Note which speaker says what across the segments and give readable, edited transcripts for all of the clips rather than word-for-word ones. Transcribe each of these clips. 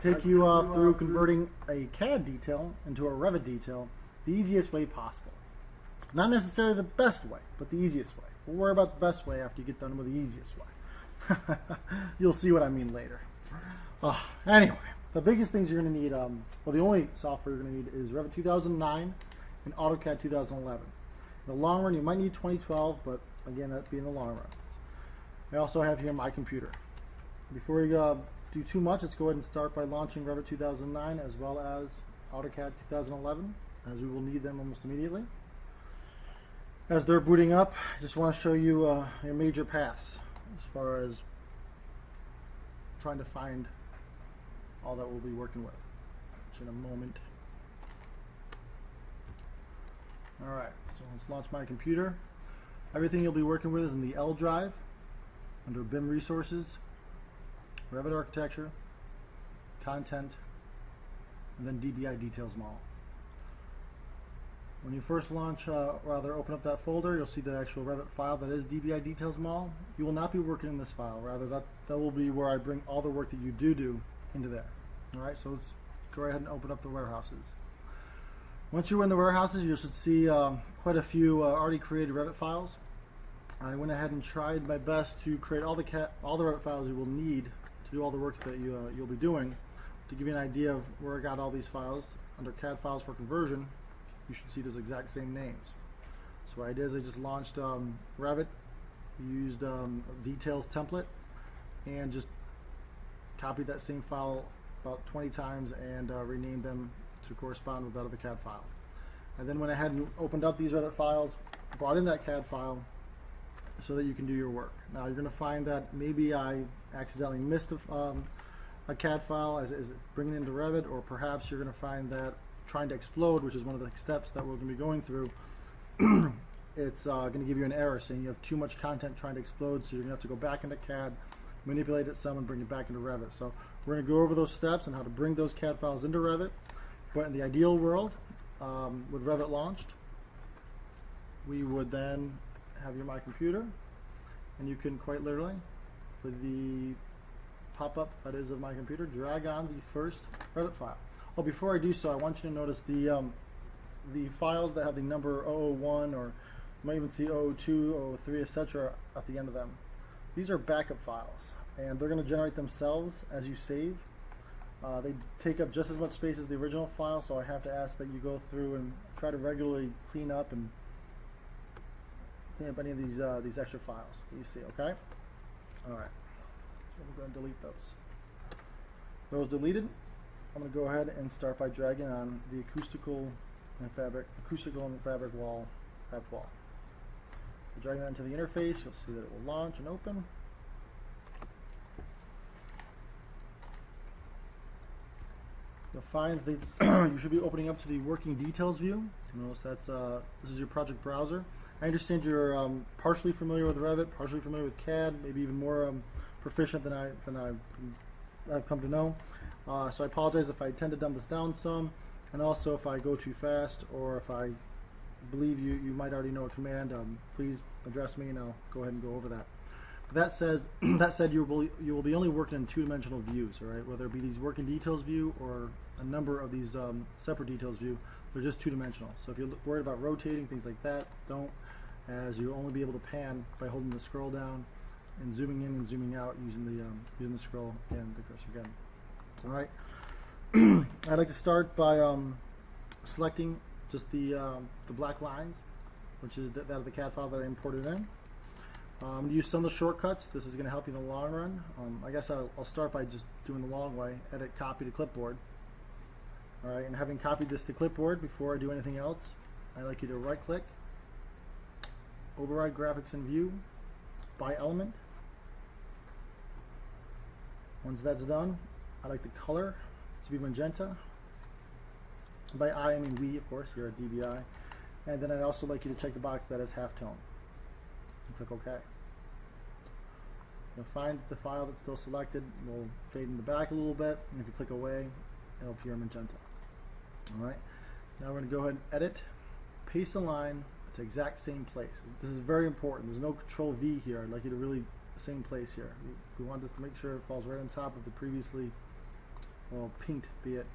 Speaker 1: to take you through converting a Cadd detail into a Revit detail the easiest way possible. Not necessarily the best way, but the easiest way. We'll worry about the best way after you get done with the easiest way. You'll see what I mean later. Anyway, the biggest things you're going to need, well, the only software you're going to need is Revit 2009 and AutoCAD 2011. In the long run, you might need 2012, but again, that'd be in the long run. I also have here my computer. Before we do too much, let's go ahead and start by launching Revit 2009 as well as AutoCAD 2011, as we will need them almost immediately. As they're booting up, I just want to show you your major paths as far as trying to find all that we'll be working with, which in a moment. Alright, so let's launch my computer. Everything you'll be working with is in the L drive under BIM Resources, Revit Architecture, Content, and then DBI Details Model. When you first launch, open up that folder, you'll see the actual Revit file that is DBI Details Model. You will not be working in this file. Rather, that will be where I bring all the work that you do into there. Alright, so let's go ahead and open up the warehouses. Once you're in the warehouses, you should see quite a few already created Revit files. I went ahead and tried my best to create all the Revit files you will need to do all the work that you'll be doing. To give you an idea of where I got all these files, under CAD files for conversion, you should see those exact same names. So what I did is I just launched Revit, used a details template, and just copied that same file about 20 times and renamed them to correspond with that of the CAD file. I then went ahead and opened up these Revit files, brought in that CAD file so that you can do your work. Now you're going to find that maybe I accidentally missed a CAD file as bringing it into Revit, or perhaps you're going to find that trying to explode, which is one of the steps that we're going to be going through, it's going to give you an error saying you have too much content trying to explode, so you're going to have to go back into CAD, manipulate it some, and bring it back into Revit. So we're going to go over those steps and how to bring those CAD files into Revit. But in the ideal world, with Revit launched, we would then have your My Computer, and you can quite literally, for the pop-up that is of My Computer, drag on the first Revit file. Well, before I do so, I want you to notice the files that have the number 001, or you might even see 002, 003, etc. at the end of them. These are backup files, and they're going to generate themselves as you save. They take up just as much space as the original file, so I have to ask that you go through and try to regularly clean up any of these extra files that you see. Okay. All right. So we're going to delete those. Those deleted. I'm going to go ahead and start by dragging on the acoustical and fabric wall. Dragging that into the interface, you'll see that it will launch and open. You'll find that you should be opening up to the working details view. Notice that's this is your project browser. I understand you're partially familiar with Revit, partially familiar with CAD, maybe even more proficient than I've come to know. So I apologize if I tend to dumb this down some, and also if I go too fast, or if I believe you might already know a command, please address me and I'll go ahead and go over that. But that said, you will be only working in two-dimensional views, all right? Whether it be these working details view or a number of these separate details view, they're just two-dimensional. So if you're worried about rotating, things like that, don't, as you'll only be able to pan by holding the scroll down and zooming in and zooming out using the scroll and the cursor again. All right. I'd like to start by selecting just the black lines, which is that of the CAD file that I imported in. I'm going to use some of the shortcuts. This is going to help you in the long run. I guess I'll start by just doing the long way. Edit, copy to clipboard. All right, and having copied this to clipboard, before I do anything else, I'd like you to right-click, override graphics in view, by element. Once that's done, I like the color to be magenta. By I mean we, of course, here at DBI. And then I'd also like you to check the box that is halftone. And click OK. You'll find the file that's still selected will fade in the back a little bit, and if you click away, it'll appear magenta. Alright, now we're going to go ahead and edit, paste a line to exact same place. This is very important. There's no Control V here. I'd like you to really same place here. We want this to make sure it falls right on top of the previously well, paint, be it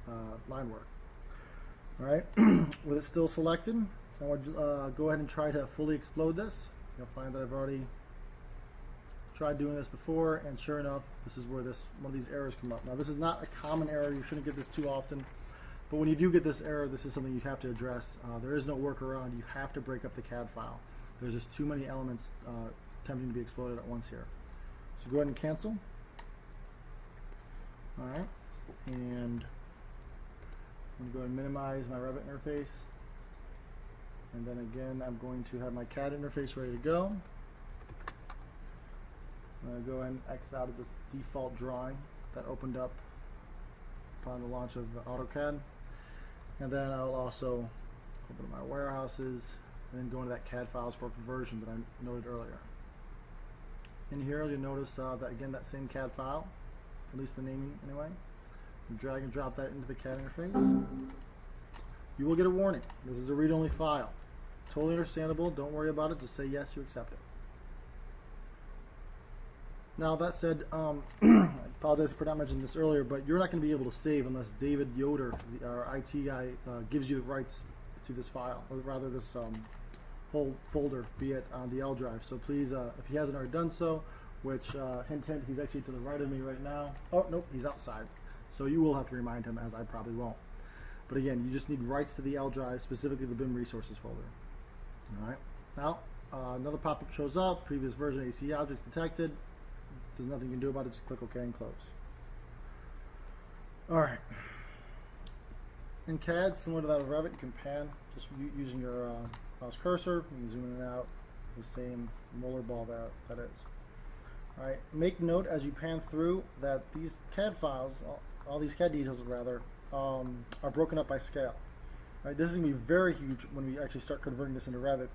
Speaker 1: line work. All right, with it still selected, I want to go ahead and try to fully explode this. You'll find that I've already tried doing this before, and sure enough, this is where one of these errors come up. Now, this is not a common error. You shouldn't get this too often, but when you do get this error, this is something you have to address. There is no workaround. You have to break up the CAD file. There's just too many elements attempting to be exploded at once here. So go ahead and cancel. All right, and I'm going to go ahead and minimize my Revit interface, and then again I'm going to have my CAD interface ready to go. I'm going to go ahead and X out of this default drawing that opened up upon the launch of AutoCAD, and then I'll also open up my warehouses and then go into that CAD files for conversion that I noted earlier. In here you'll notice that again that same CAD file, at least the naming anyway. Drag and drop that into the CAD interface. You will get a warning. This is a read-only file. Totally understandable. Don't worry about it. Just say yes, you accept it. Now that said, I apologize for not mentioning this earlier, but you're not going to be able to save unless David Yoder, our IT guy, gives you the rights to this file, or rather this whole folder, be it on the L drive. So please, if he hasn't already done so, which hint hint, he's actually to the right of me right now. Oh nope, he's outside. So you will have to remind him, as I probably won't. But again, you just need rights to the L drive, specifically the BIM resources folder. All right. Now another pop-up shows up. Previous version AC objects detected. There's nothing you can do about it. Just click OK and close. All right. In CAD, similar to that of Revit, you can pan just using your mouse cursor. You can zoom in and out. The same roller ball that is. All right. Make note as you pan through that these CAD files, all these CAD details rather, are broken up by scale. All right. This is going to be very huge when we actually start converting this into Revit.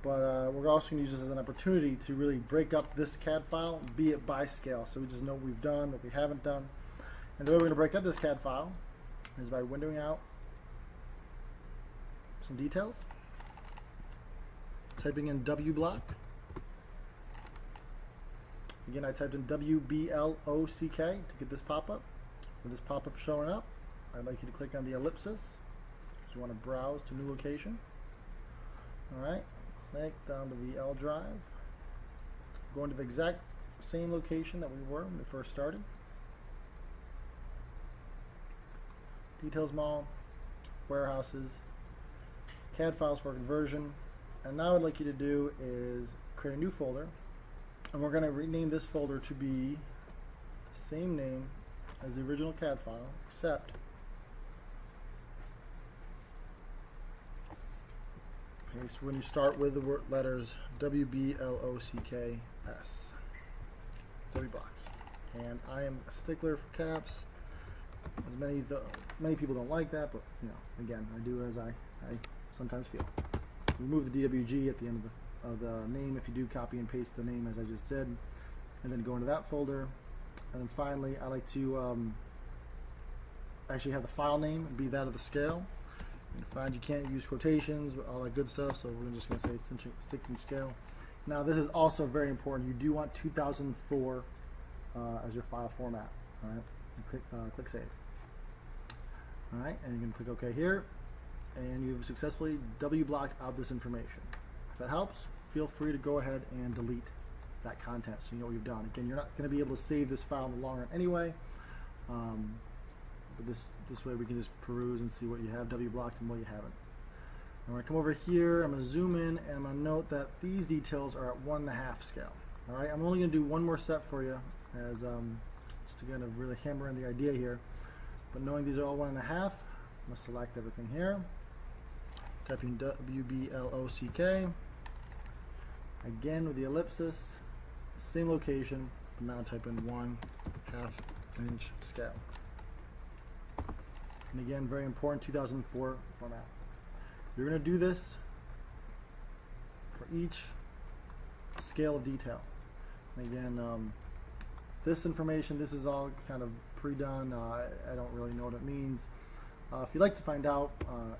Speaker 1: But we're also going to use this as an opportunity to really break up this CAD file, be it by scale, so we just know what we've done, what we haven't done. And the way we're going to break up this CAD file is by windowing out some details, typing in W block. Again, I typed in WBLOCK to get this pop-up. With this pop-up showing up, I'd like you to click on the ellipsis, because you want to browse to new location. All right. Click down to the L drive, go into the exact same location that we were when we first started. Details Mall, warehouses, CAD files for conversion, and now what I'd like you to do is create a new folder, and we're going to rename this folder to be the same name as the original CAD file, except okay, so when you start with the word letters WBLOCKS, W blocks, and I am a stickler for caps. As many people don't like that, but you know, again, I do as I sometimes feel. Remove the DWG at the end of the name if you do copy and paste the name as I just did, and then go into that folder, and then finally I like to actually have the file name be that of the scale. Find you can't use quotations, all that good stuff, so we're just going to say 6-inch scale. Now this is also very important. You do want 2004 as your file format. All right, click save. All right, and you can click OK here, and you've successfully W-blocked out this information. If that helps, feel free to go ahead and delete that content so you know what you've done. Again, you're not going to be able to save this file in the long run anyway. But this way we can just peruse and see what you have W-blocked and what you haven't. I'm going to come over here, I'm going to zoom in, and I'm going to note that these details are at 1.5 scale. Alright, I'm only going to do one more step for you, as just to kind of really hammer in the idea here. But knowing these are all 1.5, I'm going to select everything here, typing WBLOCK, again with the ellipsis, same location, but now type in 1/2 inch scale. And again, very important, 2004 format. You're going to do this for each scale of detail. And again, this information, this is all kind of pre-done. I don't really know what it means. If you'd like to find out,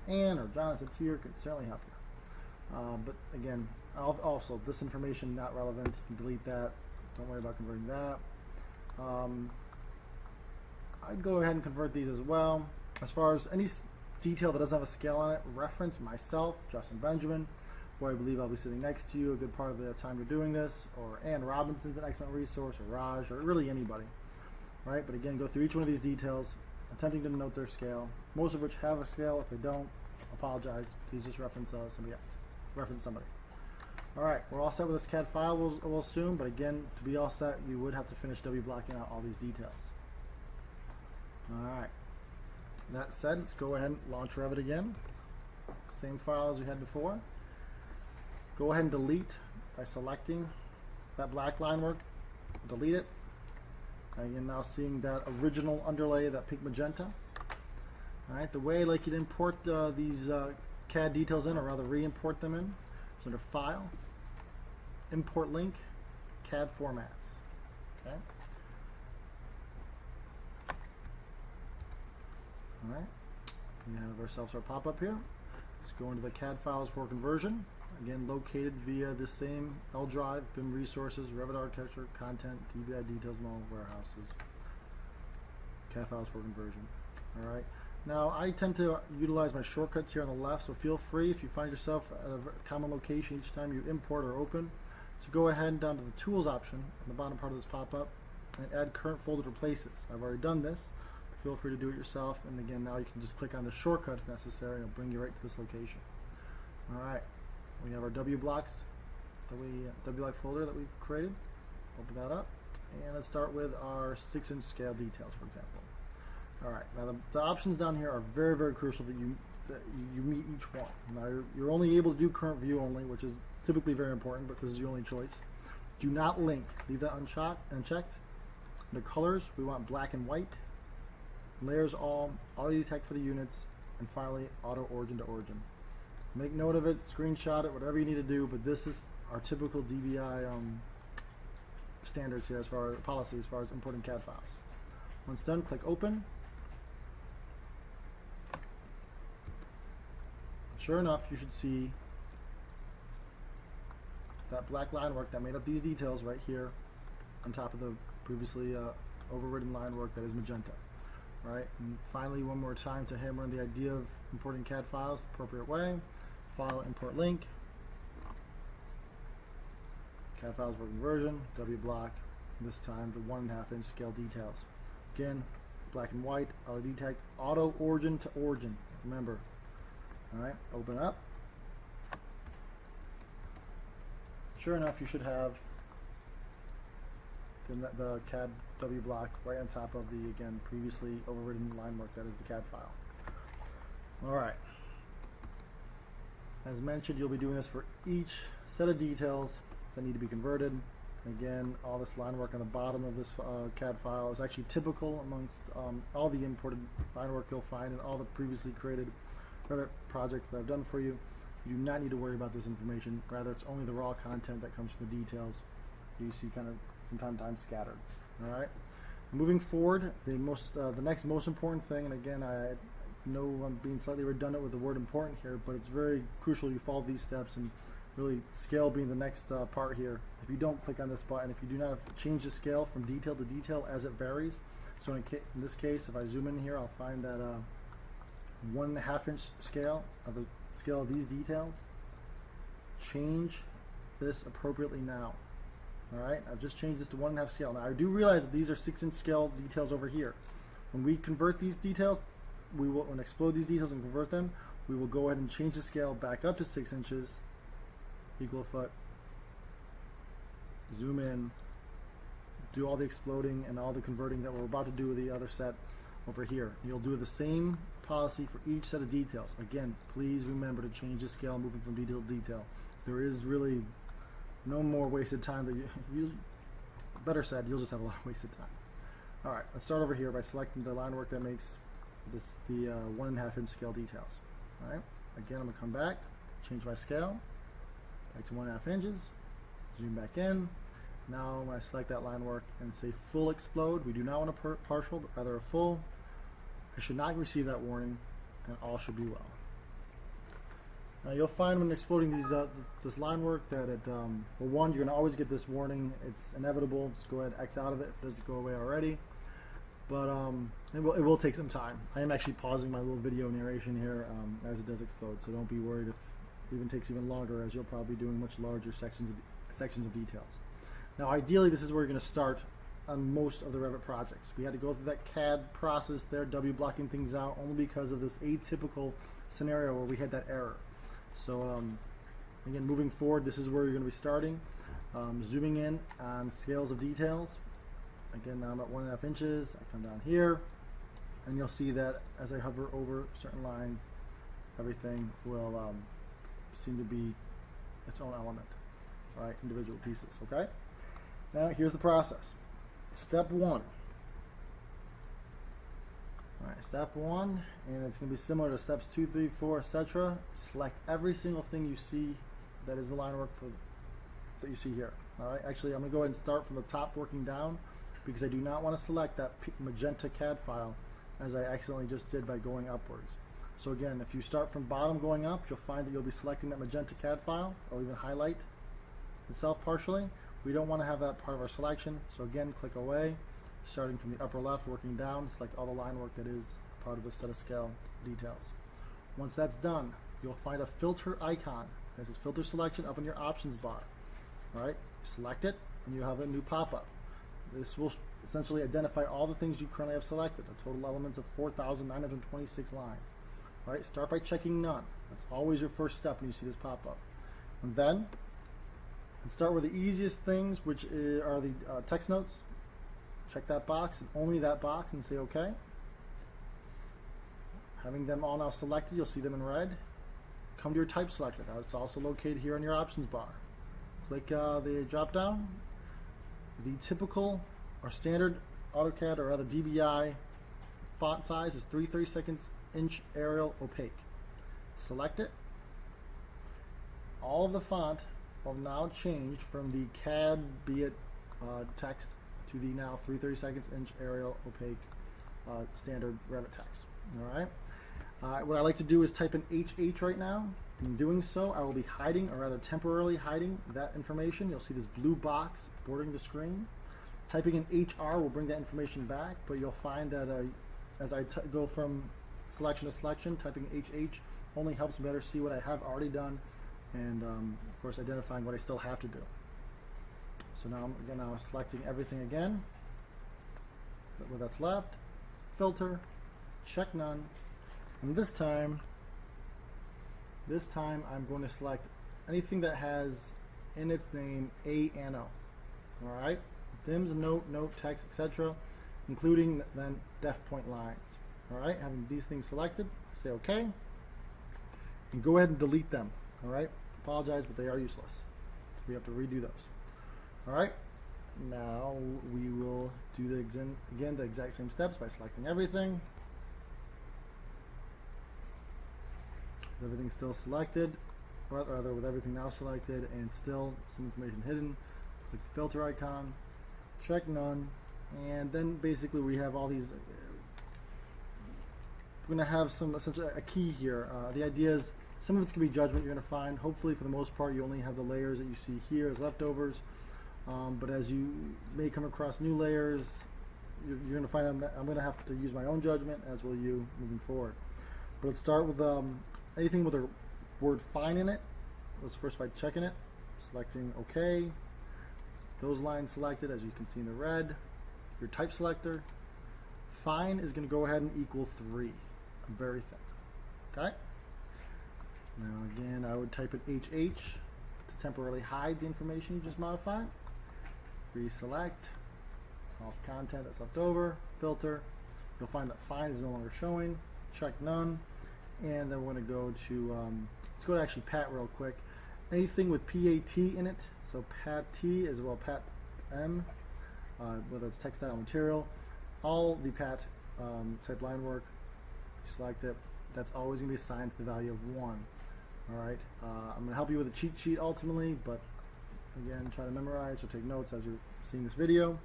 Speaker 1: Ann or Jonathan here could certainly help you. But again, also this information not relevant. You can delete that. Don't worry about converting that. I'd go ahead and convert these as well. As far as any detail that doesn't have a scale on it, reference myself, Justin Benjamin, who I believe I'll be sitting next to you a good part of the time you're doing this, or Ann Robinson's an excellent resource, or Raj, or really anybody. Right? But again, go through each one of these details, attempting to note their scale, most of which have a scale. If they don't, apologize. Please just reference somebody else. Reference somebody. Alright, we're all set with this CAD file, we'll assume, but again, to be all set, you would have to finish W-blocking out all these details. Alright. That said, let's go ahead and launch Revit again. Same file as we had before. Go ahead and delete by selecting that black line work. Delete it. And you're now seeing that original underlay, that pink magenta. Alright, the way I like you to import these CAD details in, or rather re-import them in, is under File, Import Link, CAD Formats. Okay. Alright, we have ourselves our pop-up here. Let's go into the CAD files for conversion. Again, located via the same L drive, BIM resources, Revit architecture, content, DBI details, mall, warehouses. CAD files for conversion. Alright. Now, I tend to utilize my shortcuts here on the left, so feel free if you find yourself at a common location each time you import or open. So go ahead and down to the Tools option on the bottom part of this pop-up and add current folder to places. I've already done this. Feel free to do it yourself, and again, now you can just click on the shortcut if necessary, and it'll bring you right to this location. Alright, we have our W-block folder that we created. Open that up, and let's start with our 6-inch scale details, for example. Alright, now the options down here are very, very crucial that you meet each one. Now you're only able to do current view only, which is typically very important, but this is your only choice. Do not link. Leave that unchecked. Under colors, we want black and white. Layers all, auto detect for the units, and finally auto origin to origin. Make note of it, screenshot it, whatever you need to do, but this is our typical DBI standards here as far as policy, as far as importing CAD files. Once done, click open. Sure enough, you should see that black line work that made up these details right here on top of the previously overridden line work that is magenta. Right? And finally, one more time to hammer on the idea of importing CAD files the appropriate way. File, import link, CAD files for conversion, W-block, this time the 1.5-inch scale details. Again, black and white, auto detect, auto origin to origin. Remember. Alright, open up. Sure enough, you should have the CAD W-block right on top of the, again, previously overridden line work that is the CAD file. Alright. As mentioned, you'll be doing this for each set of details that need to be converted. Again, all this line work on the bottom of this CAD file is actually typical amongst all the imported line work you'll find in all the previously created Revit projects that I've done for you. You do not need to worry about this information. Rather, it's only the raw content that comes from the details you see kind of from time to time scattered. All right. Moving forward, the next most important thing, and again, I know I'm being slightly redundant with the word important here, but it's very crucial you follow these steps, and really scale being the next part here. If you don't click on this button, if you do not change the scale from detail to detail as it varies, so in this case, if I zoom in here, I'll find that 1.5-inch scale of the scale of these details. Change this appropriately now. Alright, I've just changed this to 1.5 scale. Now I do realize that these are 6-inch scale details over here. When we convert these details, we will explode these details and convert them, we will go ahead and change the scale back up to 6 inches, equal foot, zoom in, do all the exploding and all the converting that we're about to do with the other set over here. You'll do the same policy for each set of details. Again, please remember to change the scale moving from detail to detail. There is really no more wasted time that better said, you'll just have a lot of wasted time. Alright, let's start over here by selecting the line work that makes the 1.5-inch scale details. Alright, again, I'm going to come back, change my scale, back to 1.5 inches, zoom back in. Now when I select that line work and say full explode, we do not want a partial, but rather a full. I should not receive that warning, and all should be well. Now you'll find when exploding these this line work that well, one, you're going to always get this warning. It's inevitable. Just go ahead and X out of it if it doesn't go away already. but it will take some time. I am actually pausing my little video narration here as it does explode, so don't be worried if it even takes even longer, as you'll probably be doing much larger sections of details. Now ideally this is where you're going to start on most of the Revit projects. We had to go through that Cadd process there, W blocking things out, only because of this atypical scenario where we had that error. So again, moving forward, this is where you're going to be starting. Zooming in on scales of details. Again, now I'm at 1.5 inches. I come down here, and you'll see that as I hover over certain lines, everything will seem to be its own element, right? Individual pieces. Okay. Now here's the process. Step 1. All right, step 1, and it's going to be similar to steps 2, 3, 4, etc. Select every single thing you see that is the line work that you see here. All right. Actually, I'm going to go ahead and start from the top, working down, because I do not want to select that magenta Cadd file as I accidentally just did by going upwards. So again, if you start from bottom going up, you'll find that you'll be selecting that magenta Cadd file. I'll even highlight itself partially. We don't want to have that part of our selection, so again, click away, starting from the upper left, working down, select all the line work that is part of the set of scale details. Once that's done, you'll find a filter icon. This is filter selection up in your options bar. All right, select it, and you'll have a new pop-up. This will essentially identify all the things you currently have selected, a total elements of 4,926 lines. All right, start by checking none. That's always your first step when you see this pop-up. And then, start with the easiest things, which are the text notes. Check that box, and only that box, and say OK. Having them all now selected, you'll see them in red. Come to your type selector. Now it's also located here on your options bar. Click the drop down. The typical or standard AutoCAD or other DBI font size is 3/32 inch Arial opaque. Select it. All of the font will now change from the Cadd text to the now 3/32 inch Arial opaque standard Revit text. All right. What I like to do is type in HH right now. In doing so, I will be hiding, or rather temporarily hiding, that information. You'll see this blue box bordering the screen. Typing in HR will bring that information back, but you'll find that as I go from selection to selection, typing HH only helps me better see what I have already done, and of course identifying what I still have to do. So now I'm selecting everything again, where that's left, filter, check none, and this time I'm going to select anything that has in its name A and O. All right, dims, note, text, etc., including then def point lines. All right, having these things selected, say OK, and go ahead and delete them. All right, apologize, but they are useless. We have to redo those. All right, now we will do the exact same steps by selecting everything. With everything still selected, or rather with everything now selected and still some information hidden, click the filter icon, check none, and then basically we have all these. We're going to have essentially a key here. The idea is some of it's going to be judgment you're going to find. Hopefully, for the most part, you only have the layers that you see here as leftovers. But as you may come across new layers, you're going to find I'm going to have to use my own judgment, as will you, moving forward. But let's start with anything with a word fine in it. Let's first by checking it, selecting OK. Those lines selected, as you can see in the red. Your type selector. Fine is going to go ahead and equal 3. Very thin. Okay? Now again, I would type in HH to temporarily hide the information you just modified. Reselect. All content that's left over. Filter. You'll find that fine is no longer showing. Check none. And then we're going to go to, let's go to actually PAT real quick. Anything with PAT in it, so PAT T as well PAT M, whether it's textile material, all the PAT type line work, you select it, that's always going to be assigned to the value of 1. Alright, I'm going to help you with a cheat sheet ultimately, but again, try to memorize or take notes as you're seeing this video.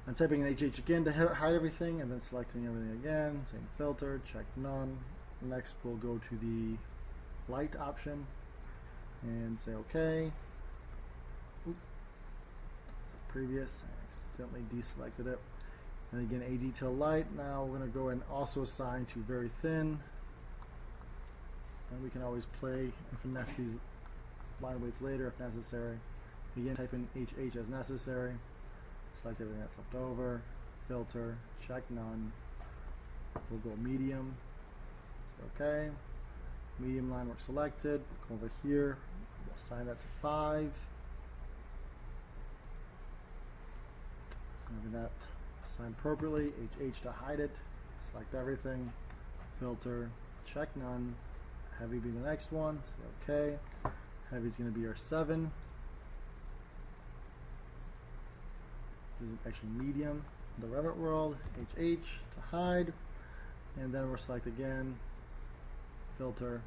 Speaker 1: I'm typing in HH again to hide everything, and then selecting everything again, same filter, check none. Next we'll go to the light option and say OK. Previous, I accidentally deselected it. And again, a detail light. Now we're going to go and also assign to very thin. And we can always play and finesse these line weights later if necessary. Again, type in HH as necessary. Select everything that's left over. Filter, check none. We'll go medium. Okay. Medium line work selected. Go over here. We'll assign that to 5. Having that assigned appropriately. HH to hide it. Select everything. Filter, check none. Heavy being the next one. So okay. Heavy is going to be our 7. This is actually medium. The Revit world. HH to hide. And then we'll select again. Filter,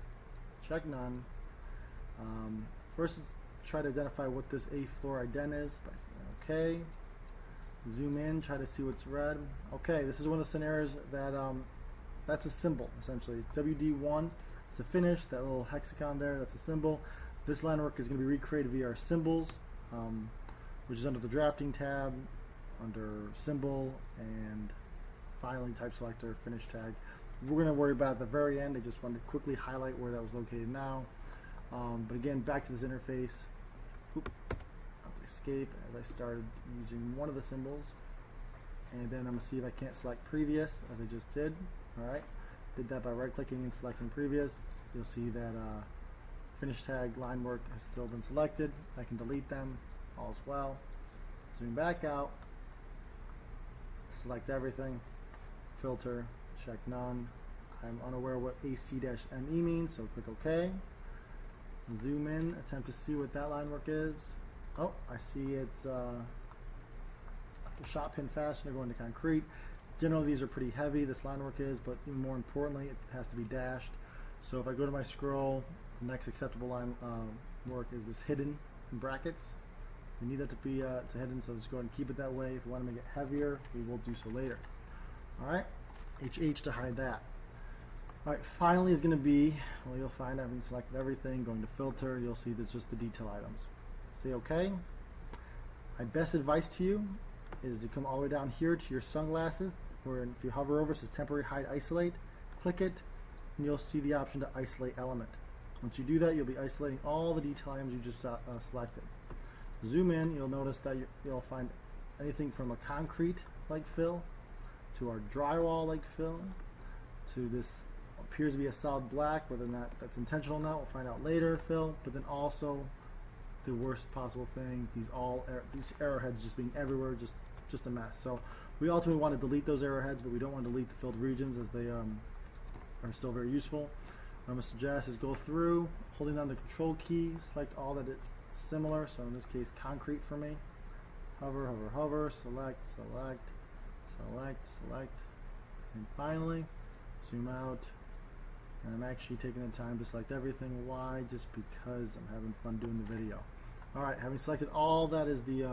Speaker 1: check none. First, let's try to identify what this A floor ident is. By saying okay. Zoom in, try to see what's red. Okay, this is one of the scenarios that that's a symbol essentially. WD1. It's a finish. That little hexagon there. That's a symbol. This line work is going to be recreated via our symbols, which is under the drafting tab, under symbol and filing type selector, finish tag. We're going to worry about at the very end. I just wanted to quickly highlight where that was located now. But again, back to this interface. Oop, I'll escape as I started using one of the symbols. And then I'm going to see if I can't select previous as I just did. Alright, did that by right clicking and selecting previous. You'll see that finish tag line work has still been selected. I can delete them all as well. Zoom back out. Select everything. Filter. Check none. I'm unaware what AC-ME means, so click OK. Zoom in, attempt to see what that line work is. Oh, I see it's a shot pin fastener going to concrete. Generally these are pretty heavy, this line work is, but even more importantly it has to be dashed. So if I go to my scroll, the next acceptable line work is this hidden in brackets. We need that to be hidden, so just go ahead and keep it that way. If we want to make it heavier, we will do so later. Alright. HH to hide that. Alright, finally is going to be, well, you'll find having selected everything, going to filter, you'll see there's just the detail items. Say OK. My best advice to you is to come all the way down here to your sunglasses, where if you hover over it says temporary hide isolate, click it, and you'll see the option to isolate element. Once you do that, you'll be isolating all the detail items you just selected. Zoom in, you'll notice that you'll find anything from a concrete-like fill to our drywall-like fill, to this appears to be a solid black, whether or not that's intentional or not, we'll find out later, fill, but then also the worst possible thing, these arrowheads just being everywhere, just a mess. So we ultimately want to delete those arrowheads, but we don't want to delete the filled regions as they are still very useful. What I'm going to suggest is go through, holding down the control key, select all that it's similar, so in this case concrete for me. Hover, hover, hover, select, select, select, select, and finally zoom out. And I'm actually taking the time to select everything. Why? Just because I'm having fun doing the video. Alright, having selected all that is the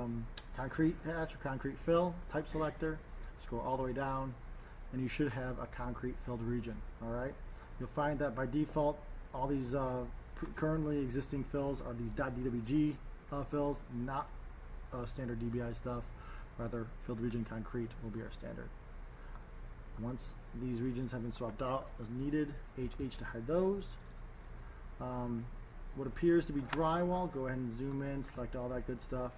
Speaker 1: concrete patch or concrete fill, type selector, scroll all the way down, and you should have a concrete filled region. Alright, you'll find that by default all these currently existing fills are these .dwg fills, not standard DBI stuff. Rather, filled region concrete will be our standard. Once these regions have been swapped out as needed, HH to hide those. What appears to be drywall, go ahead and zoom in, select all that good stuff.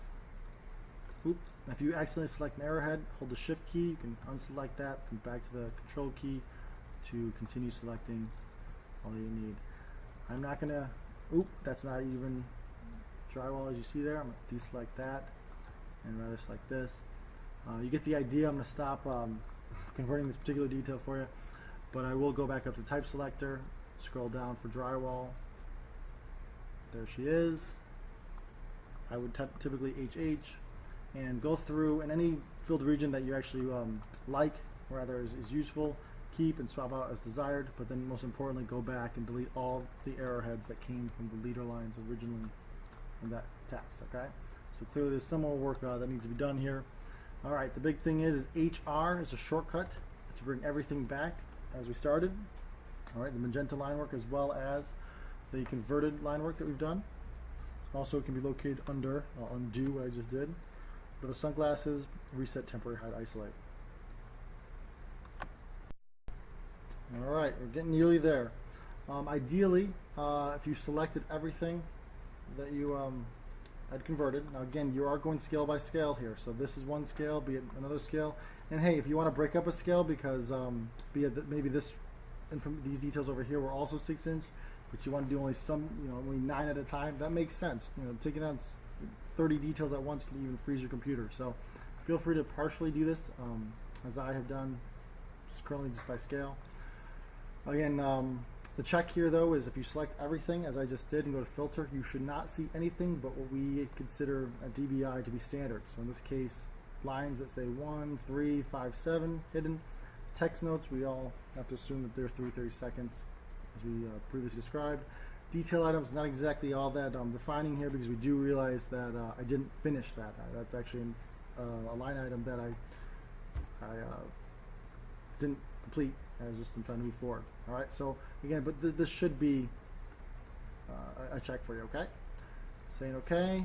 Speaker 1: Oop. If you accidentally select an arrowhead, hold the shift key, you can unselect that, come back to the control key to continue selecting all you need. I'm not going to, oop, that's not even drywall as you see there. I'm going to deselect that and rather select this. You get the idea. I'm going to stop converting this particular detail for you, but I will go back up to type selector, scroll down for drywall. There she is. I would typically HH and go through, and any filled region that you actually like, or rather is useful, keep and swap out as desired, but then most importantly go back and delete all the arrowheads that came from the leader lines originally in that text. Okay, so clearly there's some more work that needs to be done here. Alright, the big thing is HR is a shortcut to bring everything back as we started. Alright, the magenta line work as well as the converted line work that we've done. Also can be located under, I'll undo what I just did. For the sunglasses, reset temporary hide isolate. Alright, we're getting nearly there. Ideally, if you selected everything that you had converted, now again, you are going scale by scale here, so this is one scale, be it another scale, and hey, if you want to break up a scale because be it that maybe these details over here were also 6-inch, but you want to do only only 9 at a time, that makes sense. Taking out 30 details at once can even freeze your computer, so feel free to partially do this, as I have done, just currently just by scale. Again, the check here though is if you select everything as I just did and go to filter, you should not see anything but what we consider a DBI to be standard. So in this case, lines that say 1, 3, 5, 7 hidden. Text notes, we all have to assume that they're 3/30 seconds as we previously described. Detail items, not exactly all that defining here because we do realize that I didn't finish that. That's actually a line item that I didn't complete. As just I'm trying to move forward. All right. So again, but this should be a check for you. Okay. Saying okay,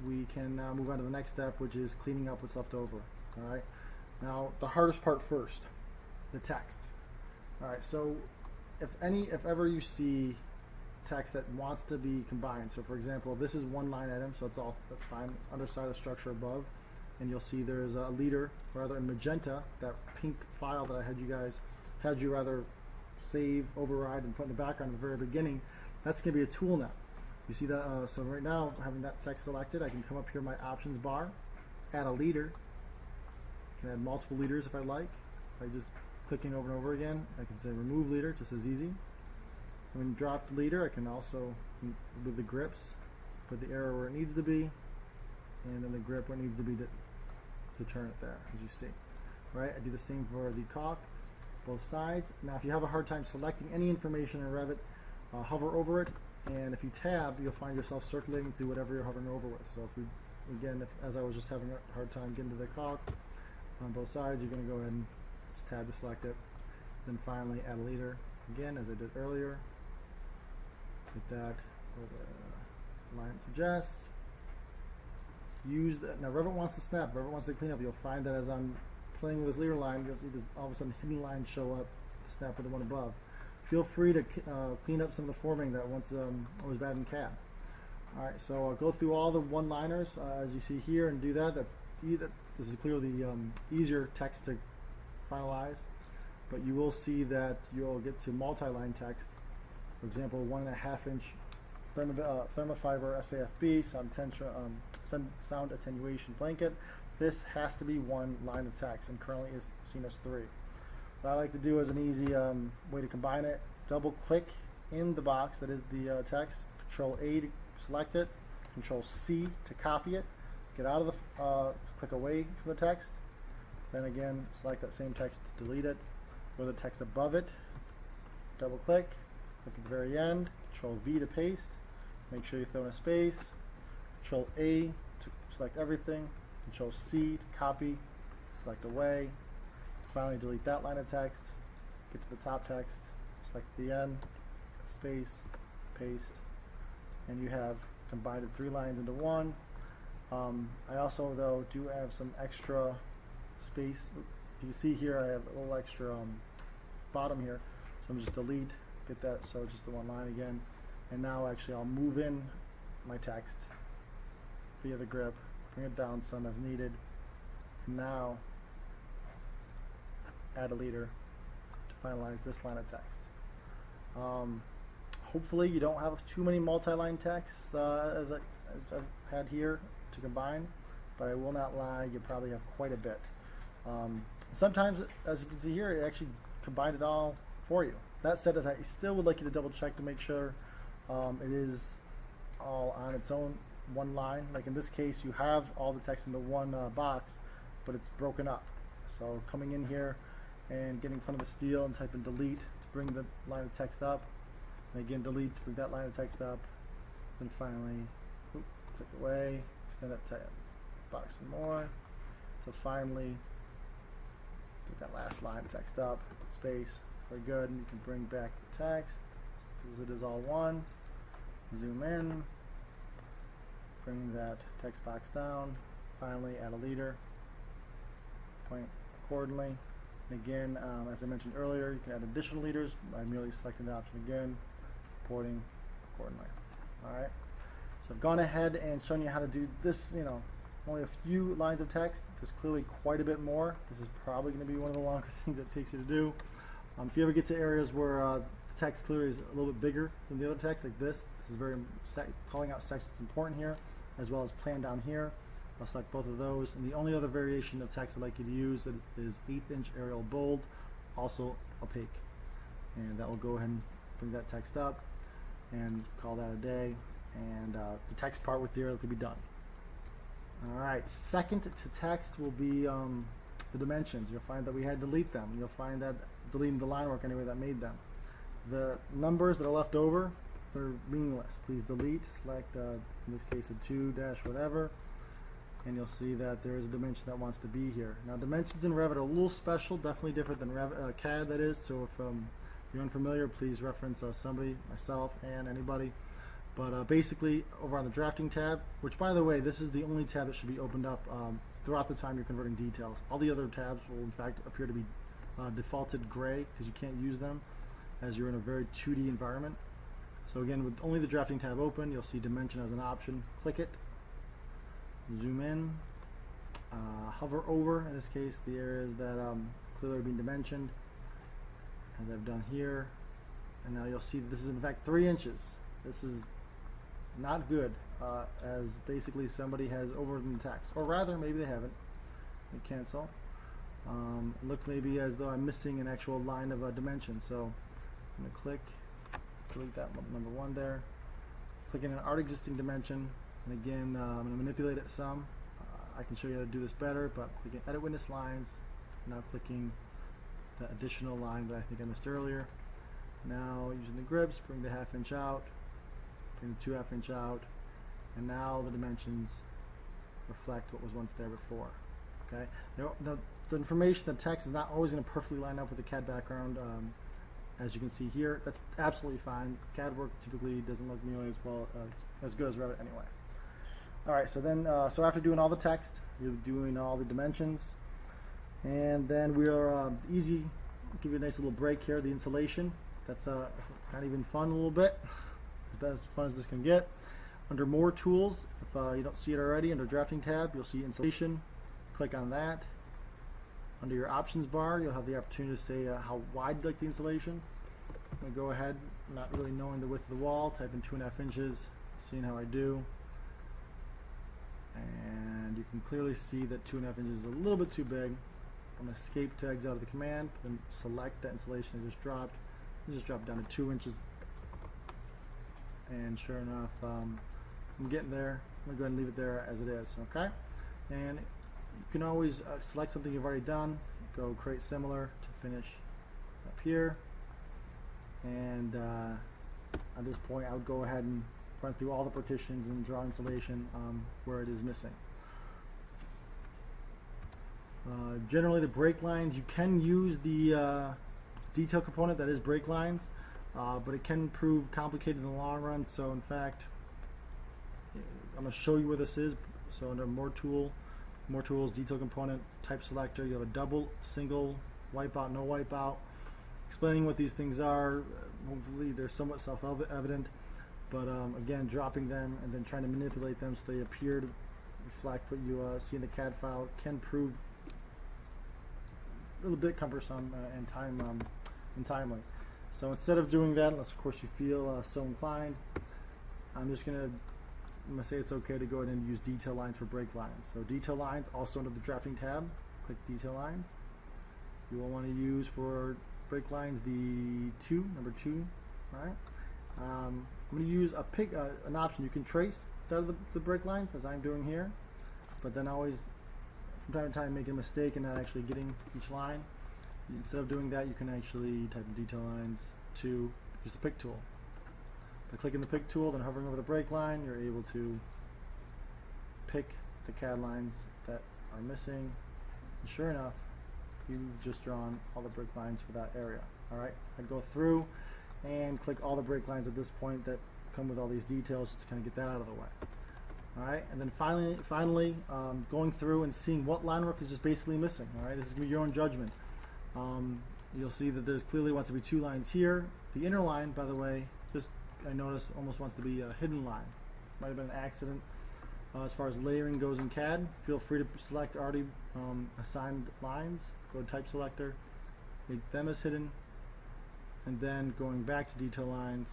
Speaker 1: we can now move on to the next step, which is cleaning up what's left over. All right. Now the hardest part first, the text. All right. So if ever you see text that wants to be combined, so for example, this is one line item, so that's fine. Underside of structure above, and you'll see there's a leader, rather in magenta, that pink file that I had you rather save, override, and put in the background at the very beginning. That's going to be a tool now. You see that? So right now, having that text selected, I can come up here in my options bar, add a leader. I can add multiple leaders if I like. By just clicking over and over again, I can say remove leader, just as easy. When drop the leader, I can also, with the grips, put the arrow where it needs to be, and then the grip where it needs to be to turn it there, as you see. Right? I do the same for the caulk. Both sides. Now if you have a hard time selecting any information in Revit, hover over it, and if you tab, you'll find yourself circulating through whatever you're hovering over with. So as I was just having a hard time getting to the caulk on both sides, you're going to go ahead and just tab to select it. Then finally add a leader, again as I did earlier. Hit that where the line suggests. Use that. Now Revit wants to snap, Revit wants to clean up. You'll find that as I'm playing with this leader line, you'll see this, all of a sudden hidden lines show up to snap with the one above. Feel free to clean up some of the forming that once was bad in Cadd. Alright, so I'll go through all the one-liners as you see here and do that. This is clearly the easier text to finalize, but you will see that you'll get to multi-line text. For example, 1.5-inch thermofiber SAFB sound attenuation blanket. This has to be one line of text and currently is seen as 3. What I like to do as an easy way to combine it, double click in the box that is the text, Control A to select it, Control C to copy it, get out of the, click away from the text, then again select that same text to delete it, go to the text above it, double click at the very end, Control V to paste, make sure you throw in a space, Control A to select everything, Control C to copy, select away, finally delete that line of text, get to the top text, select the end, space, paste, and you have combined 3 lines into one. I also though do have some extra space. You see here I have a little extra bottom here, so I'm just delete, get that, so just the one line again, and now actually I'll move in my text via the grip, bring it down some as needed, and now add a leader to finalize this line of text. Hopefully you don't have too many multi-line texts as I've had here to combine, but I will not lie, you probably have quite a bit. Sometimes, as you can see here, it actually combined it all for you. That said, I still would like you to double check to make sure it is all on its own one line. Like in this case, you have all the text into one box, but it's broken up. So coming in here and getting in front of the steel and typing delete to bring the line of text up, and again delete to bring that line of text up, then finally click away, extend that box some more, so finally get that last line of text up, space, very good, and you can bring back the text because it is all one, zoom in, bring that text box down, finally add a leader, point accordingly, And again, as I mentioned earlier, you can add additional leaders by merely selecting the option again, reporting accordingly. Alright, so I've gone ahead and shown you how to do this, only a few lines of text. There's clearly quite a bit more. This is probably going to be one of the longer things it takes you to do. If you ever get to areas where the text clearly is a little bit bigger than the other text, like this is very, calling out sections is important here, as well as plan down here. I'll select both of those, and the only other variation of text I'd like you to use is 1/8" Arial bold, also opaque, and that will go ahead and bring that text up and call that a day, and the text part with the arrow can be done. Alright, second to text will be the dimensions. You'll find that we had to delete them. You'll find that deleting the line work anyway that made them. The numbers that are left over, they're meaningless. Please delete, select in this case a 2 dash whatever, and you'll see that there is a dimension that wants to be here. Now dimensions in Revit are a little special, definitely different than Cadd, that is, so if you're unfamiliar, please reference somebody, myself, and anybody. But basically, over on the drafting tab, which by the way, this is the only tab that should be opened up throughout the time you're converting details. All the other tabs will in fact appear to be defaulted gray because you can't use them as you're in a very 2D environment. So again, with only the drafting tab open, you'll see dimension as an option. Click it, zoom in, hover over, in this case, the areas that clearly are being dimensioned, as I've done here. And now you'll see that this is in fact 3 inches. This is not good, as basically somebody has overwritten the text, or rather maybe they haven't. Hit cancel. Look maybe as though I'm missing an actual line of dimension, so I'm going to click, delete that number 1 there, click in an art existing dimension, and again I'm going to manipulate it some. I can show you how to do this better, but clicking edit witness lines, now clicking the additional line that I think I missed earlier. Now using the grips, bring the 1/2 inch out, bring the 2 1/2 inch out, and now the dimensions reflect what was once there before. Okay. Now, the information, the text is not always going to perfectly line up with the Cadd background, as you can see here. That's absolutely fine. Cadd work typically doesn't look nearly as well as good as Revit anyway. All right. So then, so after doing all the text, you're doing all the dimensions, and then we are easy. Give you a nice little break here. The insulation. That's kind of even fun a little bit. As fun as this can get. Under more tools, if you don't see it already, under drafting tab, you'll see insulation. Click on that. Under your options bar, you'll have the opportunity to say how wide you'd like the insulation. I'm going to go ahead, not really knowing the width of the wall, type in 2 1/2 inches, seeing how I do. And you can clearly see that 2 1/2 inches is a little bit too big. I'm going to escape to exit out of the command, then select that insulation I just dropped. Just drop down to 2 inches. And sure enough, I'm getting there. I'm going to go ahead and leave it there as it is, okay? And you can always select something you've already done, go create similar to finish up here, and at this point I would go ahead and run through all the partitions and draw insulation where it is missing. Generally the break lines, you can use the detail component that is break lines, but it can prove complicated in the long run. So in fact, I'm going to show you where this is. So under more tools, detail component, type selector, you have a double, single, wipeout, no wipeout. Explaining what these things are, hopefully they're somewhat self-evident, but again, dropping them and then trying to manipulate them so they appear to reflect what you see in the Cadd file can prove a little bit cumbersome and timely. So instead of doing that, unless of course you feel so inclined, I'm going to say it's okay to go ahead and use detail lines for break lines. So detail lines, also under the drafting tab, click detail lines. You will want to use for break lines the number 2, right? I'm going to use an option. You can trace the break lines as I'm doing here, but then always from time to time making a mistake and not actually getting each line. Instead of doing that, you can actually type in detail lines to use the pick tool. By clicking the pick tool, then hovering over the break line, you're able to pick the Cadd lines that are missing. And sure enough, you've just drawn all the break lines for that area. Alright, I'd go through and click all the break lines at this point that come with all these details just to kind of get that out of the way. Alright, and then finally going through and seeing what line work is just basically missing. Alright, this is going to be your own judgment. You'll see that there's clearly wants to be 2 lines here. The inner line, by the way, just I noticed almost wants to be a hidden line. Might have been an accident. As far as layering goes in Cadd, feel free to select already assigned lines. Go to type selector, make them as hidden, and then going back to detail lines,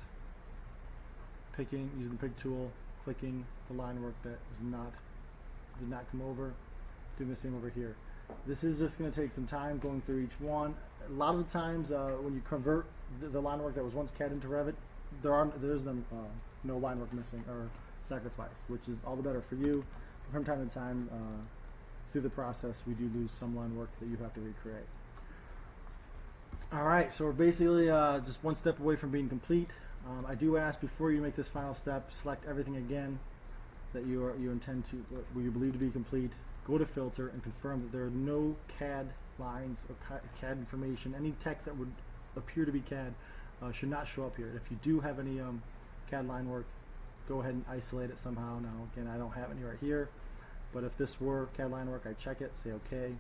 Speaker 1: picking using the pick tool, clicking the line work that did not come over, doing the same over here. This is just going to take some time going through each one. A lot of the times when you convert the line work that was once Cadd into Revit, there's no line work missing or sacrificed, which is all the better for you. From time to time, through the process, we do lose some line work that you have to recreate. Alright, so we're basically just one step away from being complete. I do ask before you make this final step, select everything again that you intend to, what you believe to be complete. Go to filter and confirm that there are no Cadd lines or Cadd information. Any text that would appear to be Cadd should not show up here. If you do have any Cadd line work, go ahead and isolate it somehow. Now again, I don't have any right here, but if this were Cadd line work, I'd check it, say okay.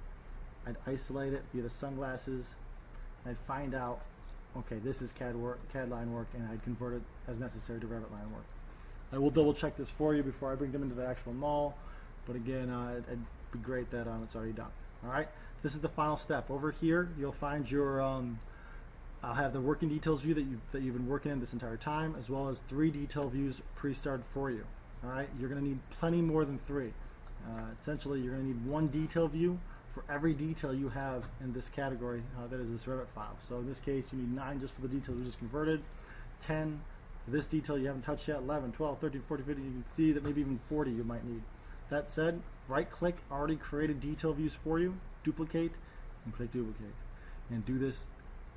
Speaker 1: I'd isolate it via the sunglasses. I'd find out, okay, this is Cadd line work, and I'd convert it as necessary to Revit line work. I will double check this for you before I bring them into the actual mall, but again, it'd be great that it's already done. Alright, this is the final step. Over here, you'll find your, I'll have the working details view that you've been working in this entire time, as well as 3 detail views pre-started for you. Alright, you're going to need plenty more than 3. Essentially, you're going to need 1 detail view for every detail you have in this category that is this Revit file. So in this case, you need 9 just for the details we just converted, 10 for this detail you haven't touched yet, 11, 12, 13, 14, 15, you can see that maybe even 40 you might need. That said, right click already created detail views for you, duplicate, and click duplicate. And do this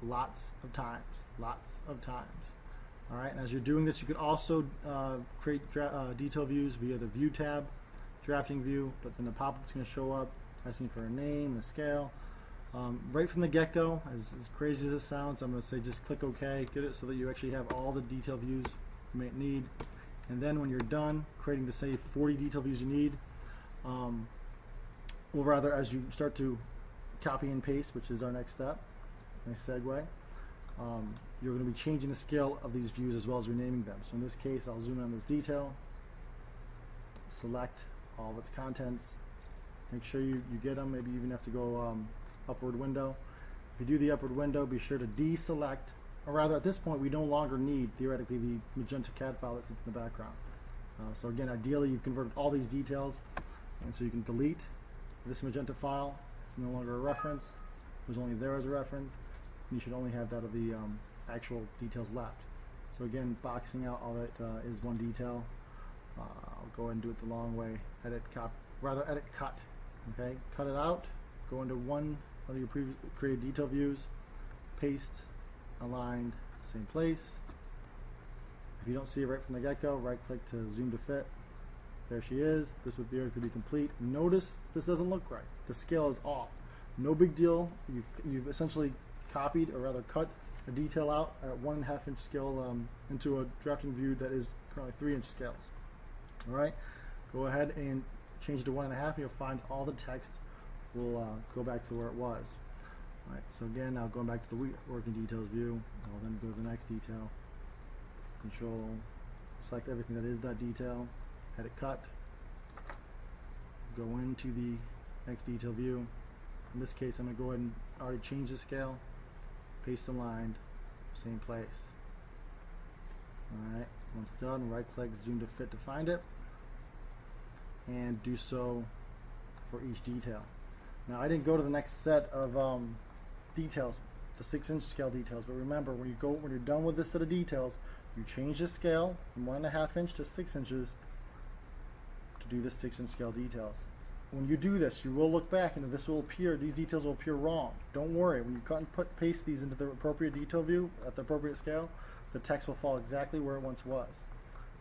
Speaker 1: lots of times. Alright, and as you're doing this, you could also create detail views via the View tab, Drafting View, but then the pop-up's going to show up asking for a name and a scale. Right from the get-go, as crazy as it sounds, I'm going to say just click OK, get it so that you actually have all the detail views you may need. And then when you're done creating the, say, 40 detail views you need, or rather as you start to copy and paste, which is our next step, nice segue, you're going to be changing the scale of these views as well as renaming them. So in this case, I'll zoom in on this detail, select all of its contents, make sure you get them, maybe even have to go upward window. If you do the upward window, be sure to deselect, or rather at this point we no longer need, theoretically, the magenta Cadd file that sits in the background. So again, ideally you've converted all these details, and so you can delete this magenta file. It's no longer a reference, it was only there as a reference, and you should only have that of the actual details left. So again, boxing out all that is one detail. I'll go ahead and do it the long way, edit cut. Okay, cut it out, go into one of your previous created detail views, paste, aligned, same place. If you don't see it right from the get-go, right click to zoom to fit. There she is. This would be able to be complete. Notice this doesn't look right. The scale is off. No big deal. You've essentially copied, or rather cut, a detail out at 1.5 inch scale into a drafting view that is currently 3-inch scales. Alright, go ahead and change it to 1.5 and you'll find all the text will go back to where it was. Alright, so again, now going back to the working details view, I'll then go to the next detail, control, select everything that is that detail, edit cut, go into the next detail view. In this case, I'm going to go ahead and already change the scale, paste aligned, same place. Alright, once done, right click, zoom to fit to find it, and do so for each detail. Now I didn't go to the next set of details, the 6-inch scale details, but remember when you're done with this set of details, you change the scale from 1.5 inch to 6 inches to do the 6-inch scale details. When you do this, you will look back and this will appear, these details will appear wrong. Don't worry, when you cut and paste these into the appropriate detail view at the appropriate scale, the text will fall exactly where it once was.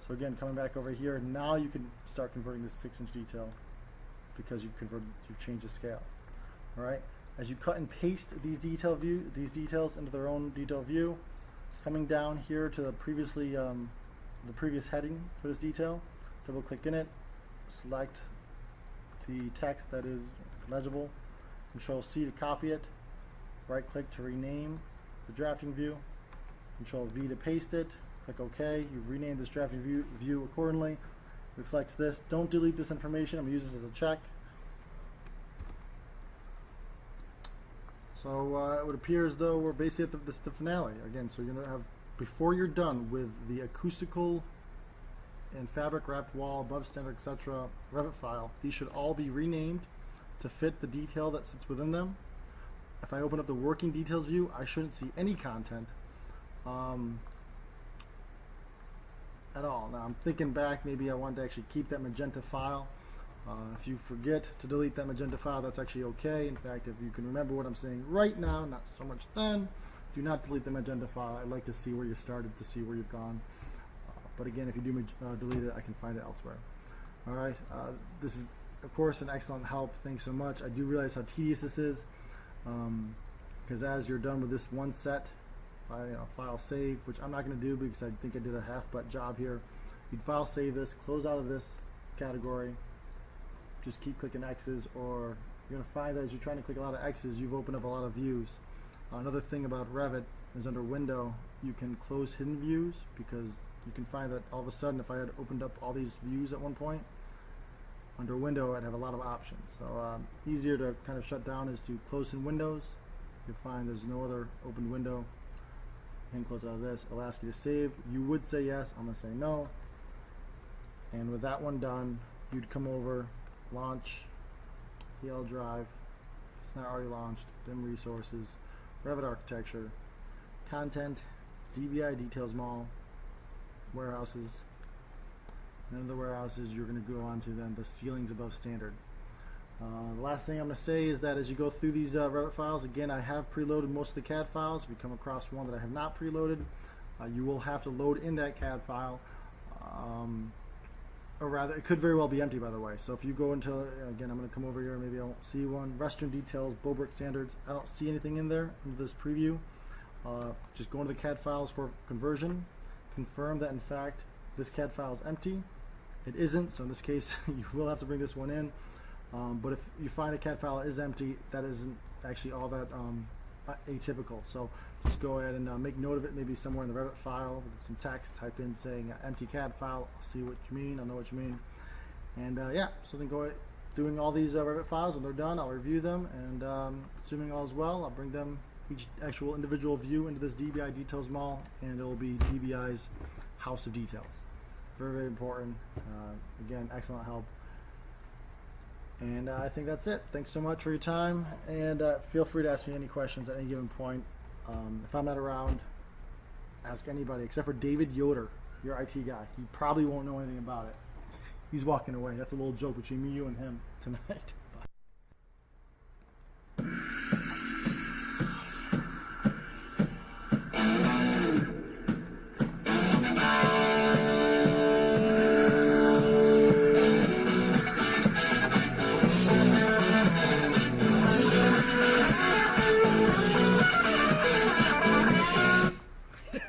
Speaker 1: So again, coming back over here, now you can start converting this 6-inch detail because you've changed the scale. Alright, as you cut and paste these details into their own detail view, coming down here to the previous heading for this detail, double click in it, select the text that is legible, Control C to copy it, right click to rename the drafting view, Control V to paste it, click OK. You've renamed this drafting view accordingly. Reflects this. Don't delete this information. I'm going to use this as a check. So it would appear as though we're basically at the finale again. So you're going to have, before you're done with the acoustical and fabric wrapped wall, above standard, etc. Revit file, these should all be renamed to fit the detail that sits within them. If I open up the working details view, I shouldn't see any content at all. Now I'm thinking back, maybe I wanted to actually keep that magenta file. If you forget to delete that magenta file, that's actually okay. In fact, if you can remember what I'm saying right now, not so much then, do not delete the magenta file. I'd like to see where you started, to see where you've gone. But again, if you do delete it, I can find it elsewhere. Alright, this is of course an excellent help. Thanks so much. I do realize how tedious this is, because as you're done with this one set, file save, which I'm not going to do because I think I did a half-butt job here. You'd file save this, close out of this category, just keep clicking X's, or you're going to find that as you're trying to click a lot of X's, you've opened up a lot of views. Another thing about Revit is under Window, you can close hidden views, because you can find that all of a sudden if I had opened up all these views at one point, under Window I'd have a lot of options. So easier to kind of shut down is to close in Windows. You'll find there's no other open window. And close out of this. It'll ask you to save. You would say yes. I'm going to say no. And with that one done, you'd come over, launch PL drive. It's not already launched. Dim resources, Revit architecture, content, DBI details mall, warehouses. And in the warehouses, you're going to go on to then the ceilings above standard. The last thing I'm going to say is that as you go through these Revit files, again, I have preloaded most of the CAD files. If you come across one that I have not preloaded, you will have to load in that CAD file. Or rather, it could very well be empty, by the way. So if you go into, again, I'm going to come over here, maybe I won't see one. Restroom details, Bobrick standards. I don't see anything in there under this preview. Just go into the CAD files for conversion. Confirm that, in fact, this CAD file is empty. It isn't, so in this case, you will have to bring this one in. But if you find a CAD file is empty, that isn't actually all that atypical. So just go ahead and make note of it, maybe somewhere in the Revit file with some text. Type in saying empty CAD file. I'll see what you mean. I'll know what you mean. And yeah, so then go ahead, doing all these Revit files. When they're done, I'll review them, and assuming all is well, I'll bring them each actual individual view into this DBI details mall, and it will be DBI's house of details. Very, very important. Again, excellent help. And I think that's it. Thanks so much for your time, and feel free to ask me any questions at any given point. If I'm not around, ask anybody except for David Yoder, your IT guy. He probably won't know anything about it. He's walking away. That's a little joke between me, you, and him tonight.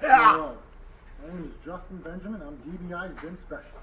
Speaker 1: Hello. My name is Justin Benjamin. I'm DBI's BIM Specialist.